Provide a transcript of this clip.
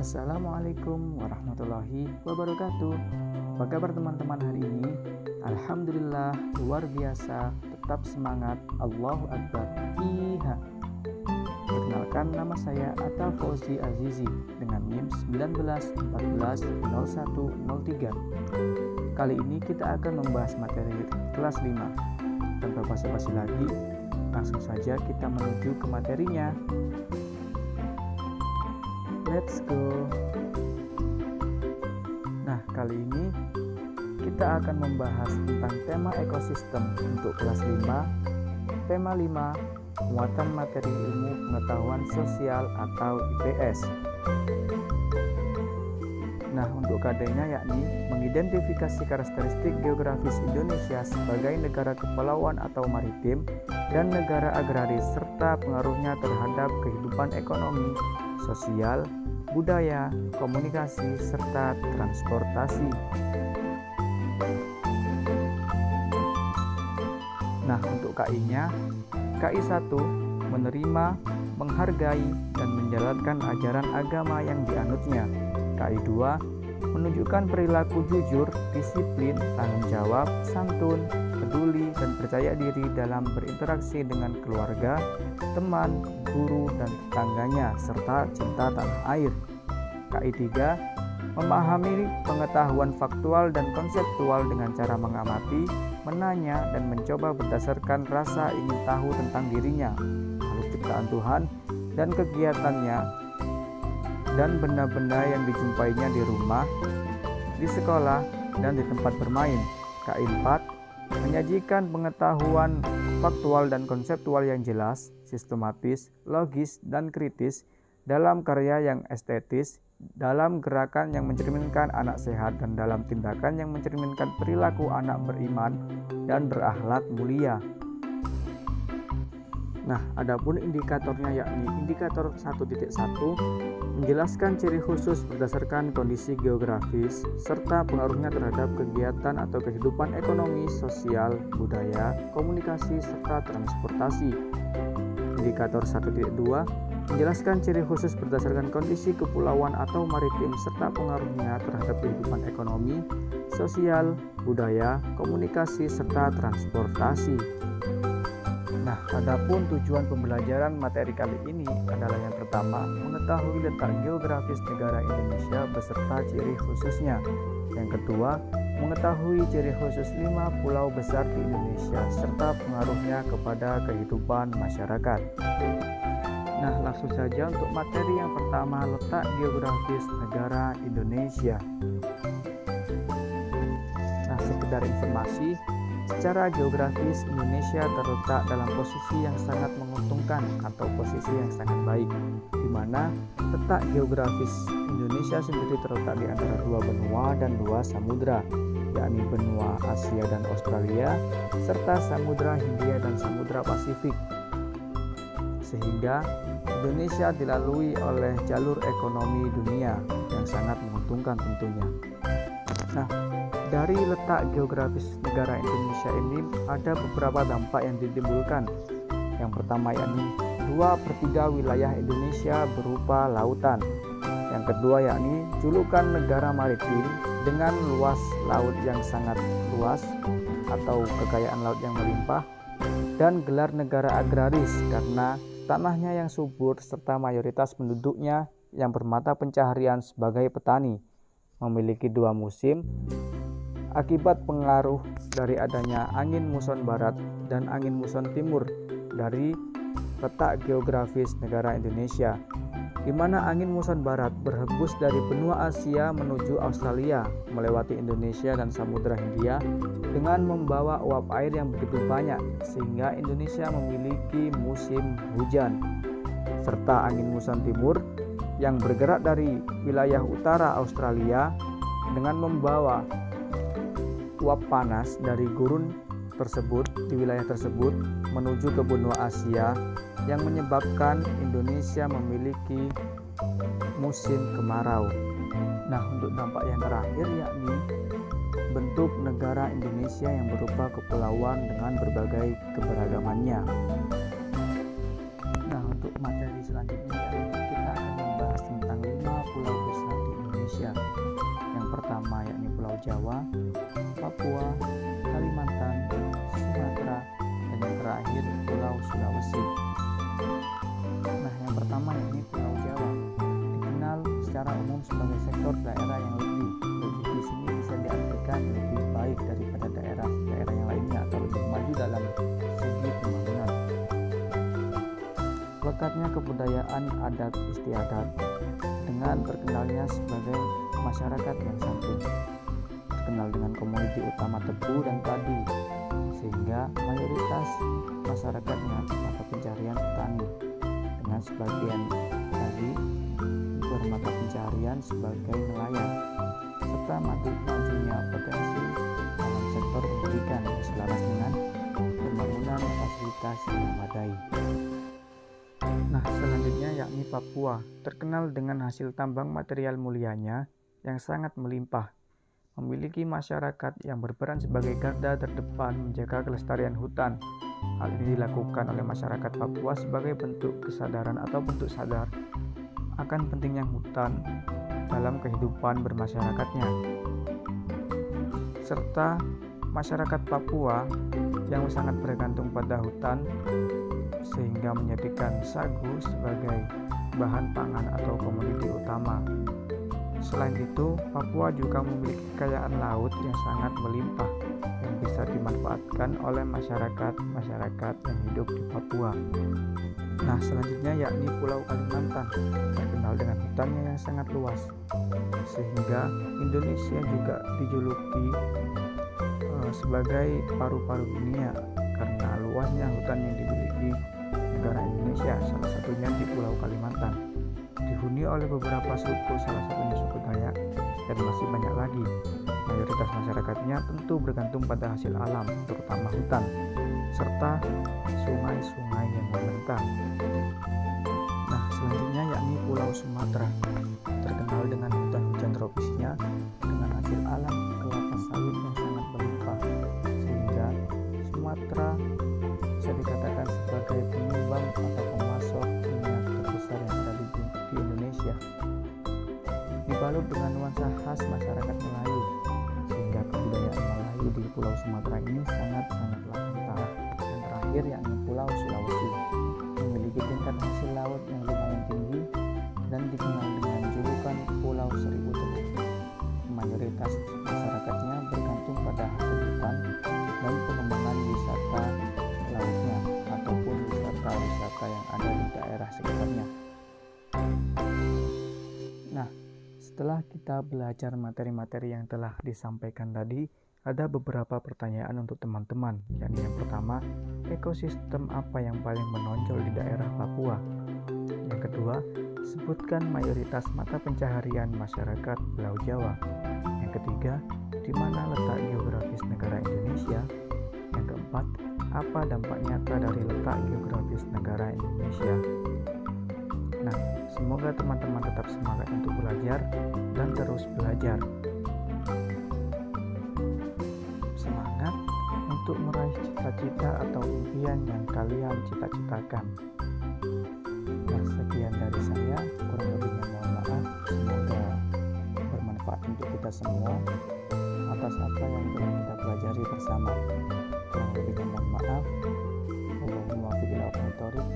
Assalamualaikum warahmatullahi wabarakatuh. Apa kabar teman-teman hari ini? Alhamdulillah, luar biasa, tetap semangat, Allahu Akbar. Iha. Perkenalkan, nama saya Atal Fauzi Azizi dengan NIM 19140103. Kali ini kita akan membahas materi kelas 5. Tanpa basa-basi lagi, langsung saja kita menuju ke materinya. Let's go. Nah, kali ini kita akan membahas tentang tema ekosistem untuk kelas 5. Tema 5, penguatan materi ilmu pengetahuan sosial atau IPS. Nah, untuk KD-nya yakni mengidentifikasi karakteristik geografis Indonesia sebagai negara kepulauan atau maritim dan negara agraris serta pengaruhnya terhadap kehidupan ekonomi, sosial, budaya, komunikasi, serta transportasi. Nah, untuk KI-nya, KI 1 menerima, menghargai, dan menjalankan ajaran agama yang dianutnya. KI 2 menunjukkan perilaku jujur, disiplin, tanggung jawab, santun, peduli, dan percaya diri dalam berinteraksi dengan keluarga, teman, guru, dan tetangganya, serta cinta tanah air. KI 3 memahami pengetahuan faktual dan konseptual dengan cara mengamati, menanya, dan mencoba berdasarkan rasa ingin tahu tentang dirinya, makhluk ciptaan Tuhan, dan kegiatannya, dan benda-benda yang dijumpainya di rumah, di sekolah, dan di tempat bermain. KI 4 menyajikan pengetahuan faktual dan konseptual yang jelas, sistematis, logis, dan kritis dalam karya yang estetis, dalam gerakan yang mencerminkan anak sehat, dan dalam tindakan yang mencerminkan perilaku anak beriman dan berakhlak mulia. Nah, adapun indikatornya yakni indikator 1.1 menjelaskan ciri khusus berdasarkan kondisi geografis serta pengaruhnya terhadap kegiatan atau kehidupan ekonomi, sosial, budaya, komunikasi, serta transportasi. Indikator 1.2 menjelaskan ciri khusus berdasarkan kondisi kepulauan atau maritim serta pengaruhnya terhadap kehidupan ekonomi, sosial, budaya, komunikasi, serta transportasi. Nah, adapun tujuan pembelajaran materi kali ini adalah yang pertama, mengetahui letak geografis negara Indonesia beserta ciri khususnya. Yang kedua, mengetahui ciri khusus 5 pulau besar di Indonesia serta pengaruhnya kepada kehidupan masyarakat. Nah, langsung saja untuk materi yang pertama, letak geografis negara Indonesia. Nah, sekedar informasi, secara geografis Indonesia terletak dalam posisi yang sangat menguntungkan atau posisi yang sangat baik, di mana letak geografis Indonesia sendiri terletak di antara dua benua dan dua samudra, yakni benua Asia dan Australia, serta Samudra Hindia dan Samudra Pasifik. Sehingga Indonesia dilalui oleh jalur ekonomi dunia yang sangat menguntungkan tentunya. Nah, dari letak geografis negara Indonesia ini ada beberapa dampak yang ditimbulkan. Yang pertama yakni 2/3 wilayah Indonesia berupa lautan. Yang kedua yakni julukan negara maritim dengan luas laut yang sangat luas atau kekayaan laut yang melimpah, dan gelar negara agraris karena tanahnya yang subur serta mayoritas penduduknya yang bermata pencaharian sebagai petani, memiliki 2 musim, akibat pengaruh dari adanya angin muson barat dan angin muson timur dari letak geografis negara Indonesia, di mana angin muson barat berhembus dari benua Asia menuju Australia, melewati Indonesia dan Samudra Hindia dengan membawa uap air yang begitu banyak sehingga Indonesia memiliki musim hujan, serta angin muson timur yang bergerak dari wilayah utara Australia dengan membawa uap panas dari gurun tersebut di wilayah tersebut menuju ke benua Asia yang menyebabkan Indonesia memiliki musim kemarau. Nah, untuk dampak yang terakhir yakni bentuk negara Indonesia yang berupa kepulauan dengan berbagai keberagamannya. Nah, untuk materi selanjutnya kita akan membahas tentang 5 pulau besar Jawa, Papua, Kalimantan, Sumatera, dan yang terakhir Pulau Sulawesi. Nah, yang pertama yakni Pulau Jawa, dikenal secara umum sebagai sektor daerah yang lebih di sini bisa diartikan lebih baik daripada daerah-daerah yang lainnya atau lebih maju dalam segi pembangunan. Lekatnya kebudayaan adat istiadat dengan terkenalnya sebagai masyarakat yang santun, terkenal dengan komoditi utama tebu dan padi, sehingga mayoritas masyarakatnya mata pencarian petani, dengan sebagian lagi bermata pencarian sebagai nelayan, serta majunya potensi dalam sektor pendidikan selaras dengan pembangunan fasilitas yang memadai. Nah, selanjutnya yakni Papua, terkenal dengan hasil tambang material mulianya yang sangat melimpah, memiliki masyarakat yang berperan sebagai garda terdepan menjaga kelestarian hutan. Hal ini dilakukan oleh masyarakat Papua sebagai bentuk kesadaran atau bentuk sadar akan pentingnya hutan dalam kehidupan bermasyarakatnya. Serta masyarakat Papua yang sangat bergantung pada hutan sehingga menjadikan sagu sebagai bahan pangan atau komoditi utama. Selain itu, Papua juga memiliki kekayaan laut yang sangat melimpah yang bisa dimanfaatkan oleh masyarakat yang hidup di Papua. Nah, selanjutnya yakni Pulau Kalimantan, terkenal dengan hutannya yang sangat luas, sehingga Indonesia juga dijuluki sebagai paru-paru dunia karena luasnya hutan yang dimiliki negara Indonesia, salah satunya di Pulau Kalimantan. Dihuni oleh beberapa suku, salah satunya suku Dayak, dan masih banyak lagi. Mayoritas masyarakatnya tentu bergantung pada hasil alam, terutama hutan, serta sungai-sungai yang membentang. Nah, selanjutnya yakni Pulau Sumatera, terkenal dengan hutan-hujan tropisnya dengan hasil alam kelapa sawit yang sangat berlimpah, sehingga Sumatera bisa dikatakan sebagai penyumbang atau pemasok minyak terbesar yang ada di Indonesia. Dibalut dengan nuansa khas masyarakat Melayu, sehingga kebudayaan Melayu di Pulau Sumatera ini sangat-sangatlah kental. Yang terakhir yakni Pulau Sulawesi, memiliki tingkat hasil laut yang lumayan tinggi dan dikenal dengan julukan Pulau Seribu Teluk. Mayoritas masyarakatnya bergantung pada hasil hutan dan pengembangan wisata lautnya ataupun wisata-wisata yang ada di daerah sekitarnya. Nah, setelah kita belajar materi-materi yang telah disampaikan tadi, ada beberapa pertanyaan untuk teman-teman. Yakni yang pertama, ekosistem apa yang paling menonjol di daerah Papua? Yang kedua, sebutkan mayoritas mata pencaharian masyarakat Pulau Jawa. Yang ketiga, di mana letak geografis negara Indonesia? Yang keempat, apa dampak nyata dari letak geografis negara Indonesia? Nah, semoga teman-teman tetap semangat untuk belajar dan terus belajar. Semangat untuk meraih cita-cita atau impian yang kalian cita-citakan. Nah, sekian dari saya, kurang lebihnya mohon maaf. Semoga bermanfaat untuk kita semua atas apa yang telah kita pelajari bersama. Kurang lebihnya mohon maaf. Wallahul muwaffiq ila aqwamit thoriq.